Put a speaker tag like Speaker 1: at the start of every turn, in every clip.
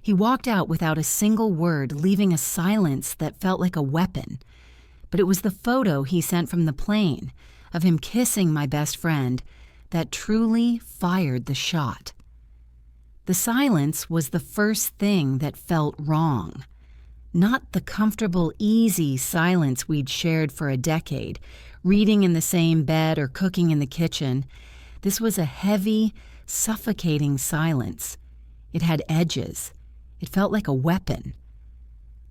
Speaker 1: He walked out without a single word, leaving a silence that felt like a weapon. But it was the photo he sent from the plane of him kissing my best friend that truly fired the shot. The silence was the first thing that felt wrong. Not the comfortable, easy silence we'd shared for a decade, reading in the same bed or cooking in the kitchen. This was a heavy, suffocating silence. It had edges. It felt like a weapon.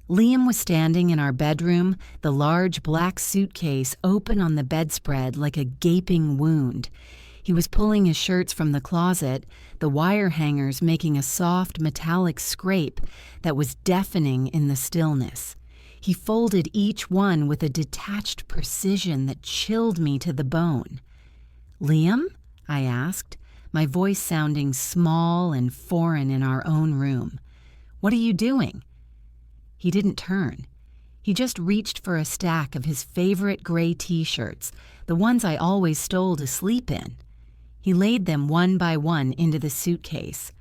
Speaker 1: Liam was standing in our bedroom, the large black suitcase open on the bedspread like a gaping wound. He was pulling his shirts from the closet, the wire hangers making a soft metallic scrape that was deafening in the stillness. He folded each one with a detached precision that chilled me to the bone. "Liam?" I asked, my voice sounding small and foreign in our own room. "What are you doing?" He didn't turn. He just reached for a stack of his favorite gray t-shirts, the ones I always stole to sleep in. He laid them one by one into the suitcase.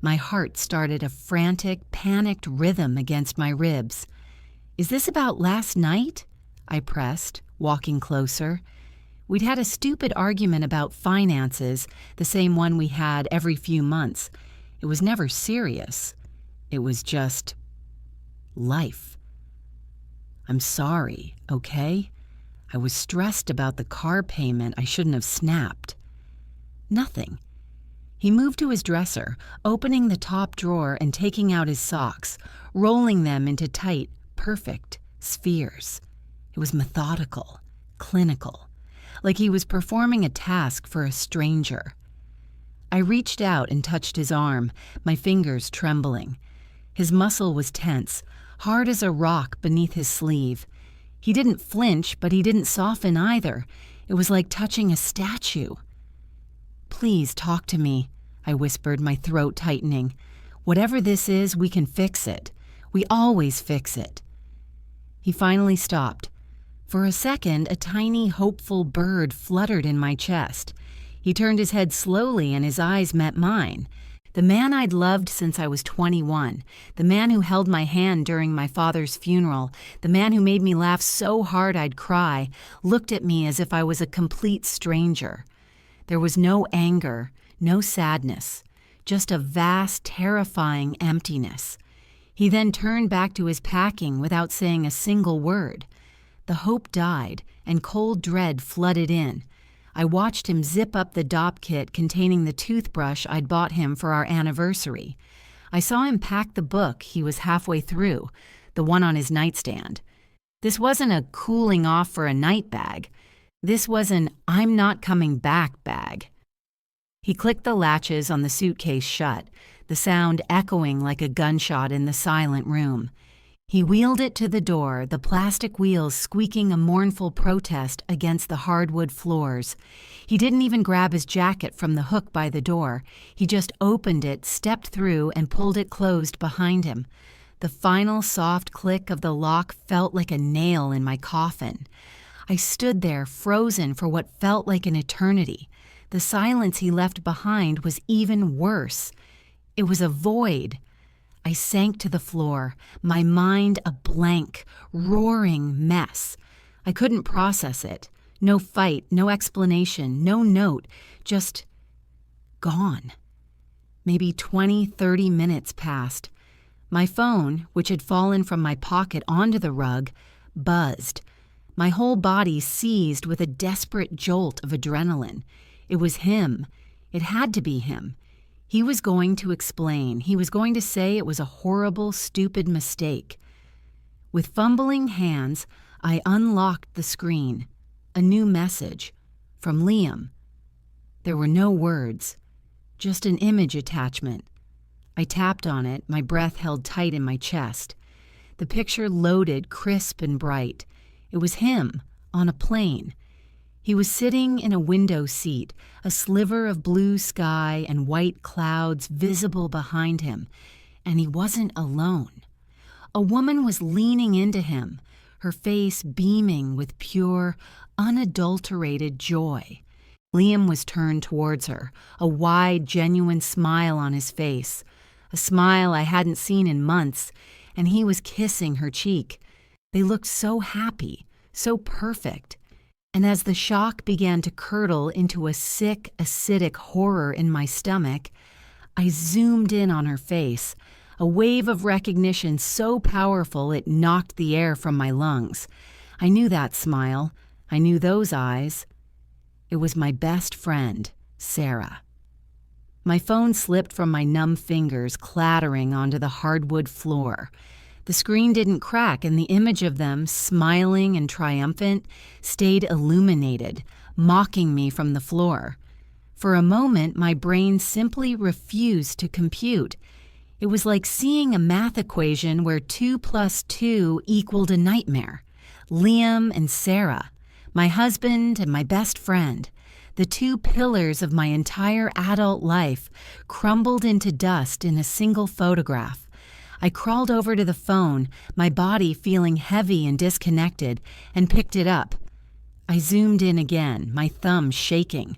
Speaker 1: My heart started a frantic, panicked rhythm against my ribs. "Is this about last night?" I pressed, walking closer. We'd had a stupid argument about finances, the same one we had every few months. It was never serious. It was just life. "I'm sorry, okay? I was stressed about the car payment. I shouldn't have snapped." "Nothing." He moved to his dresser, opening the top drawer and taking out his socks, rolling them into tight, perfect spheres. It was methodical, clinical, like he was performing a task for a stranger. I reached out and touched his arm, my fingers trembling. His muscle was tense, hard as a rock beneath his sleeve. He didn't flinch, but he didn't soften either. It was like touching a statue. "Please talk to me," I whispered, my throat tightening. "Whatever this is, we can fix it. We always fix it." He finally stopped. For a second, a tiny, hopeful bird fluttered in my chest. He turned his head slowly and his eyes met mine. The man I'd loved since I was 21, the man who held my hand during my father's funeral, the man who made me laugh so hard I'd cry, looked at me as if I was a complete stranger. There was no anger, no sadness, just a vast, terrifying emptiness. He then turned back to his packing without saying a single word. The hope died, and cold dread flooded in. I watched him zip up the Dopp kit containing the toothbrush I'd bought him for our anniversary. I saw him pack the book he was halfway through, the one on his nightstand. This wasn't a cooling off for a night bag. This was an "I'm not coming back" bag. He clicked the latches on the suitcase shut, the sound echoing like a gunshot in the silent room. He wheeled it to the door, the plastic wheels squeaking a mournful protest against the hardwood floors. He didn't even grab his jacket from the hook by the door. He just opened it, stepped through, and pulled it closed behind him. The final soft click of the lock felt like a nail in my coffin. I stood there, frozen for what felt like an eternity. The silence he left behind was even worse. It was a void. I sank to the floor, my mind a blank, roaring mess. I couldn't process it. No fight, no explanation, no note, just gone. Maybe 20, 30 minutes passed. My phone, which had fallen from my pocket onto the rug, buzzed. My whole body seized with a desperate jolt of adrenaline. It was him. It had to be him. He was going to explain. He was going to say it was a horrible, stupid mistake. With fumbling hands, I unlocked the screen. A new message. From Liam. There were no words. Just an image attachment. I tapped on it, my breath held tight in my chest. The picture loaded, crisp and bright. It was him, on a plane. He was sitting in a window seat, a sliver of blue sky and white clouds visible behind him, and he wasn't alone. A woman was leaning into him, her face beaming with pure, unadulterated joy. Liam was turned towards her, a wide, genuine smile on his face. a smile I hadn't seen in months, and he was kissing her cheek. They looked so happy, so perfect. And as the shock began to curdle into a sick, acidic horror in my stomach, I zoomed in on her face, a wave of recognition so powerful it knocked the air from my lungs. I knew that smile. I knew those eyes. It was my best friend, Sarah. My phone slipped from my numb fingers, clattering onto the hardwood floor. The screen didn't crack, and the image of them, smiling and triumphant, stayed illuminated, mocking me from the floor. For a moment, my brain simply refused to compute. It was like seeing a math equation where 2 + 2 equaled a nightmare. Liam and Sarah, my husband and my best friend, the two pillars of my entire adult life, crumbled into dust in a single photograph. I crawled over to the phone, my body feeling heavy and disconnected, and picked it up. I zoomed in again, my thumb shaking.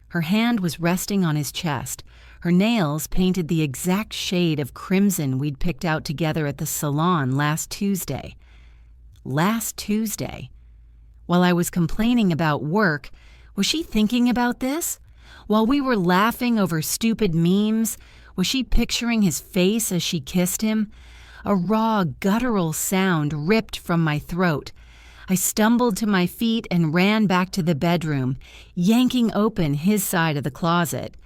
Speaker 1: Her hand was resting on his chest. Her nails painted the exact shade of crimson we'd picked out together at the salon last Tuesday. Last Tuesday. While I was complaining about work, was she thinking about this? While we were laughing over stupid memes, was she picturing his face as she kissed him? A raw, guttural sound ripped from my throat. I stumbled to my feet and ran back to the bedroom, yanking open his side of the closet.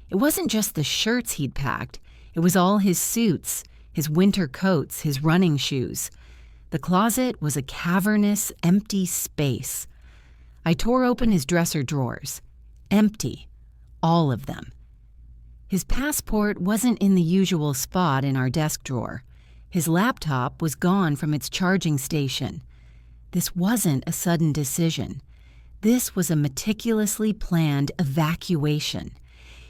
Speaker 1: It wasn't just the shirts he'd packed. It was all his suits, his winter coats, his running shoes. The closet was a cavernous, empty space. I tore open his dresser drawers. Empty. All of them. His passport wasn't in the usual spot in our desk drawer. His laptop was gone from its charging station. This wasn't a sudden decision. This was a meticulously planned evacuation.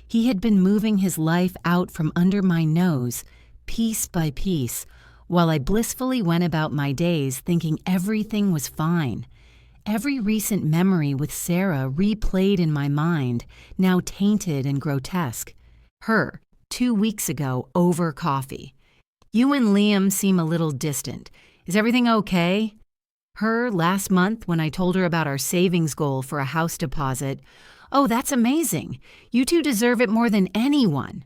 Speaker 1: He had been moving his life out from under my nose, piece by piece, while I blissfully went about my days thinking everything was fine. Every recent memory with Sarah replayed in my mind, now tainted and grotesque. Her, 2 weeks ago, over coffee. You and Liam seem a little distant. Is everything okay? Her, last month when I told her about our savings goal for a house deposit. Oh, that's amazing. You two deserve it more than anyone.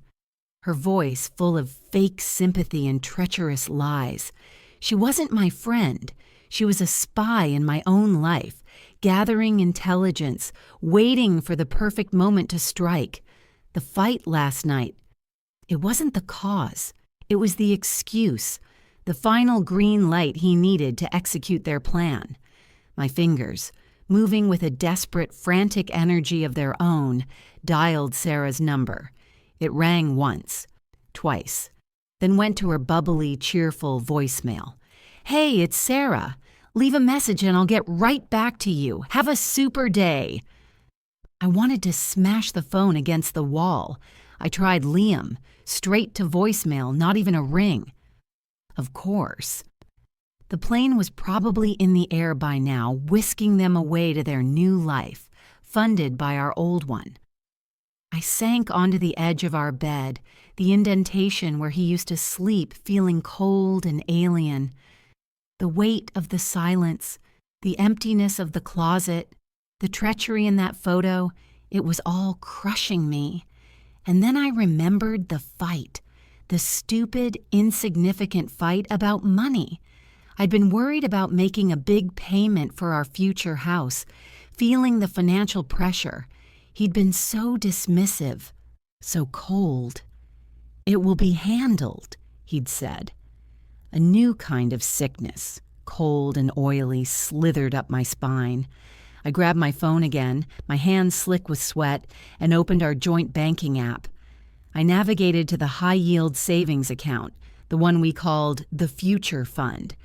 Speaker 1: Her voice full of fake sympathy and treacherous lies. She wasn't my friend. She was a spy in my own life, gathering intelligence, waiting for the perfect moment to strike. The fight last night, it wasn't the cause. It was the excuse, the final green light he needed to execute their plan. My fingers, moving with a desperate, frantic energy of their own, dialed Sarah's number. It rang once, twice, then went to her bubbly, cheerful voicemail. Hey, it's Sarah. Leave a message and I'll get right back to you. Have a super day. I wanted to smash the phone against the wall. I tried Liam, straight to voicemail, not even a ring. Of course. The plane was probably in the air by now, whisking them away to their new life, funded by our old one. I sank onto the edge of our bed, the indentation where he used to sleep, feeling cold and alien. The weight of the silence, the emptiness of the closet, the treachery in that photo, it was all crushing me. And then I remembered the fight, the stupid, insignificant fight about money. I'd been worried about making a big payment for our future house, feeling the financial pressure. He'd been so dismissive, so cold. It will be handled, he'd said. A new kind of sickness, cold and oily, slithered up my spine. I grabbed my phone again, my hands slick with sweat, and opened our joint banking app. I navigated to the high-yield savings account, the one we called the Future Fund,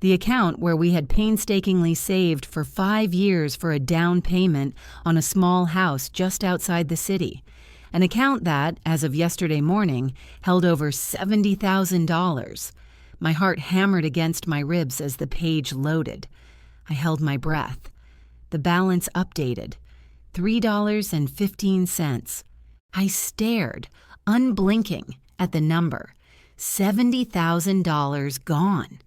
Speaker 1: the account where we had painstakingly saved for 5 years for a down payment on a small house just outside the city, an account that, as of yesterday morning, held over $70,000. My heart hammered against my ribs as the page loaded. I held my breath. The balance updated. $3.15. I stared, unblinking, at the number. $70,000 gone.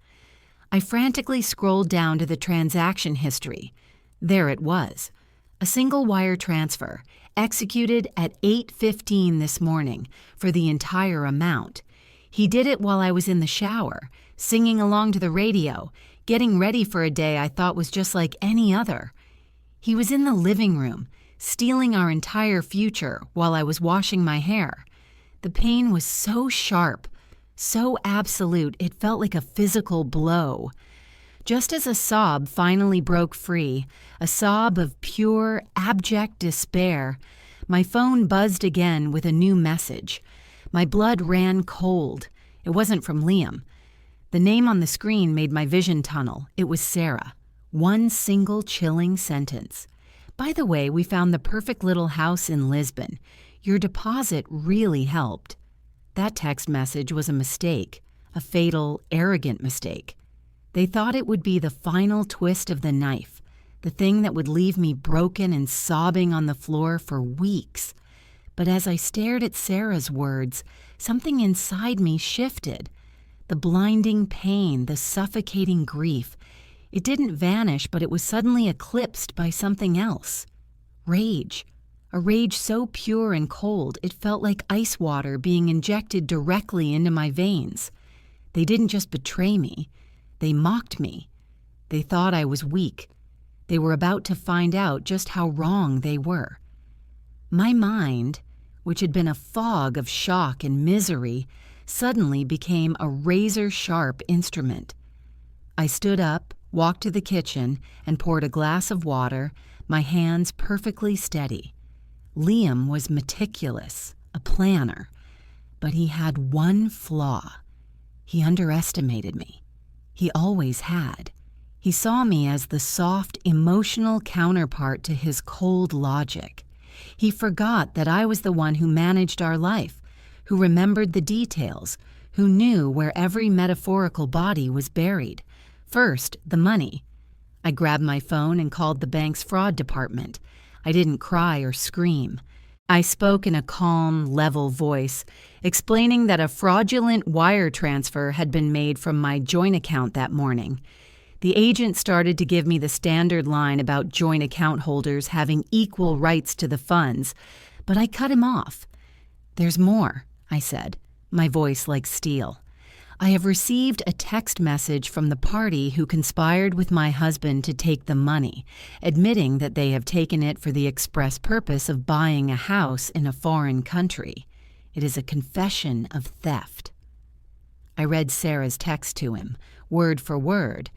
Speaker 1: I frantically scrolled down to the transaction history. There it was. A single wire transfer, executed at 8:15 this morning for the entire amount. He did it while I was in the shower, singing along to the radio, getting ready for a day I thought was just like any other. He was in the living room, stealing our entire future while I was washing my hair. The pain was so sharp, so absolute, it felt like a physical blow. Just as a sob finally broke free, a sob of pure, abject despair, my phone buzzed again with a new message. My blood ran cold. It wasn't from Liam. The name on the screen made my vision tunnel. It was Sarah. One single chilling sentence. By the way, we found the perfect little house in Lisbon. Your deposit really helped. That text message was a mistake, a fatal, arrogant mistake. They thought it would be the final twist of the knife, the thing that would leave me broken and sobbing on the floor for weeks. But as I stared at Sarah's words, something inside me shifted. The blinding pain, the suffocating grief. It didn't vanish, but it was suddenly eclipsed by something else. Rage. A rage so pure and cold, it felt like ice water being injected directly into my veins. They didn't just betray me. They mocked me. They thought I was weak. They were about to find out just how wrong they were. My mind, which had been a fog of shock and misery, suddenly became a razor-sharp instrument. I stood up, walked to the kitchen, and poured a glass of water, my hands perfectly steady. Liam was meticulous, a planner, but he had one flaw. He underestimated me. He always had. He saw me as the soft, emotional counterpart to his cold logic. He forgot that I was the one who managed our life, who remembered the details, who knew where every metaphorical body was buried. First, the money. I grabbed my phone and called the bank's fraud department. I didn't cry or scream. I spoke in a calm, level voice, explaining that a fraudulent wire transfer had been made from my joint account that morning. The agent started to give me the standard line about joint account holders having equal rights to the funds, but I cut him off. "There's more," I said, my voice like steel. "I have received a text message from the party who conspired with my husband to take the money, admitting that they have taken it for the express purpose of buying a house in a foreign country. It is a confession of theft." I read Sarah's text to him, word for word.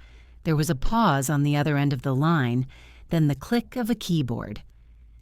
Speaker 1: There was a pause on the other end of the line, then the click of a keyboard.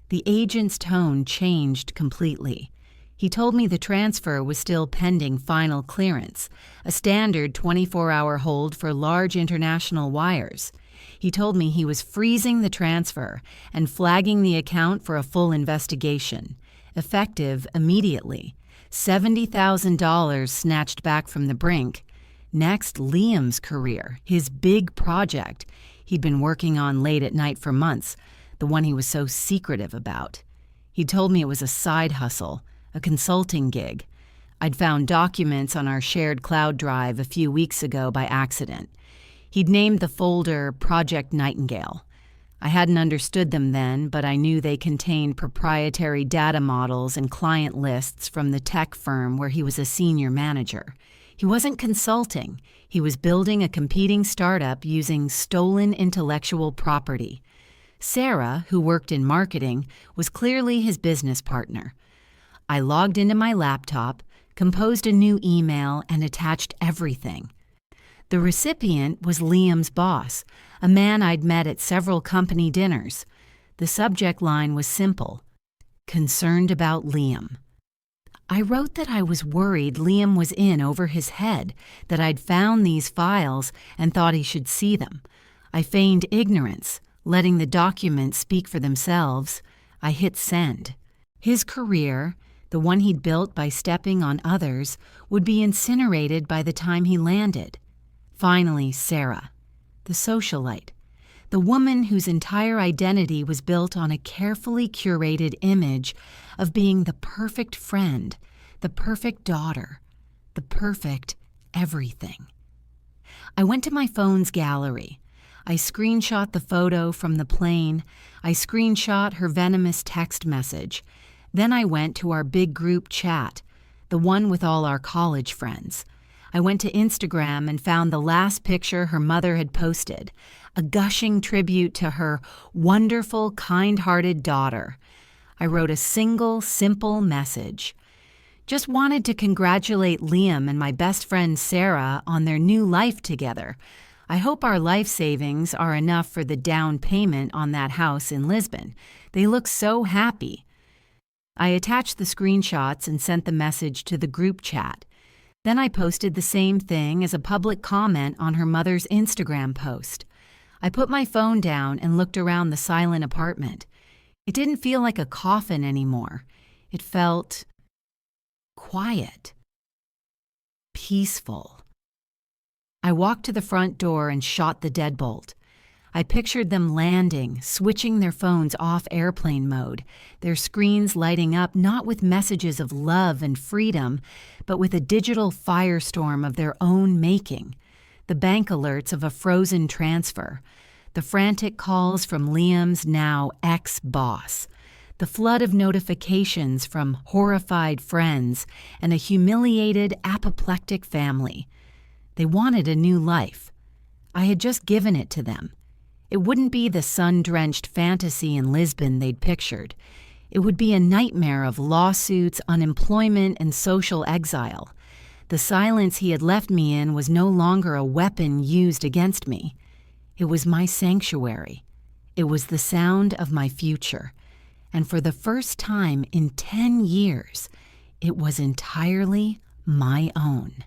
Speaker 1: The agent's tone changed completely. He told me the transfer was still pending final clearance, a standard 24-hour hold for large international wires. He told me he was freezing the transfer and flagging the account for a full investigation, effective immediately. $70,000 snatched back from the brink. Next, Liam's career, his big project he'd been working on late at night for months, the one he was so secretive about. He told me it was a side hustle, a consulting gig. I'd found documents on our shared cloud drive a few weeks ago by accident. He'd named the folder Project Nightingale. I hadn't understood them then, but I knew they contained proprietary data models and client lists from the tech firm where he was a senior manager. He wasn't consulting. He was building a competing startup using stolen intellectual property. Sarah, who worked in marketing, was clearly his business partner. I logged into my laptop, composed a new email, and attached everything. The recipient was Liam's boss, a man I'd met at several company dinners. The subject line was simple: concerned about Liam. I wrote that I was worried Liam was in over his head, that I'd found these files and thought he should see them. I feigned ignorance, letting the documents speak for themselves. I hit send. His career, the one he'd built by stepping on others, would be incinerated by the time he landed. Finally, Sarah, the socialite, the woman whose entire identity was built on a carefully curated image of being the perfect friend, the perfect daughter, the perfect everything. I went to my phone's gallery. I screenshot the photo from the plane. I screenshot her venomous text message. Then I went to our big group chat, the one with all our college friends. I went to Instagram and found the last picture her mother had posted, a gushing tribute to her wonderful, kind-hearted daughter. I wrote a single, simple message. Just wanted to congratulate Liam and my best friend Sarah on their new life together. I hope our life savings are enough for the down payment on that house in Lisbon. They look so happy. I attached the screenshots and sent the message to the group chat. Then I posted the same thing as a public comment on her mother's Instagram post. I put my phone down and looked around the silent apartment. It didn't feel like a coffin anymore. It felt quiet, peaceful. I walked to the front door and shot the deadbolt. I pictured them landing, switching their phones off airplane mode, their screens lighting up not with messages of love and freedom, but with a digital firestorm of their own making, the bank alerts of a frozen transfer, the frantic calls from Liam's now ex-boss, the flood of notifications from horrified friends and a humiliated, apoplectic family. They wanted a new life. I had just given it to them. It wouldn't be the sun-drenched fantasy in Lisbon they'd pictured. It would be a nightmare of lawsuits, unemployment, and social exile. The silence he had left me in was no longer a weapon used against me. It was my sanctuary. It was the sound of my future. And for the first time in 10 years, it was entirely my own.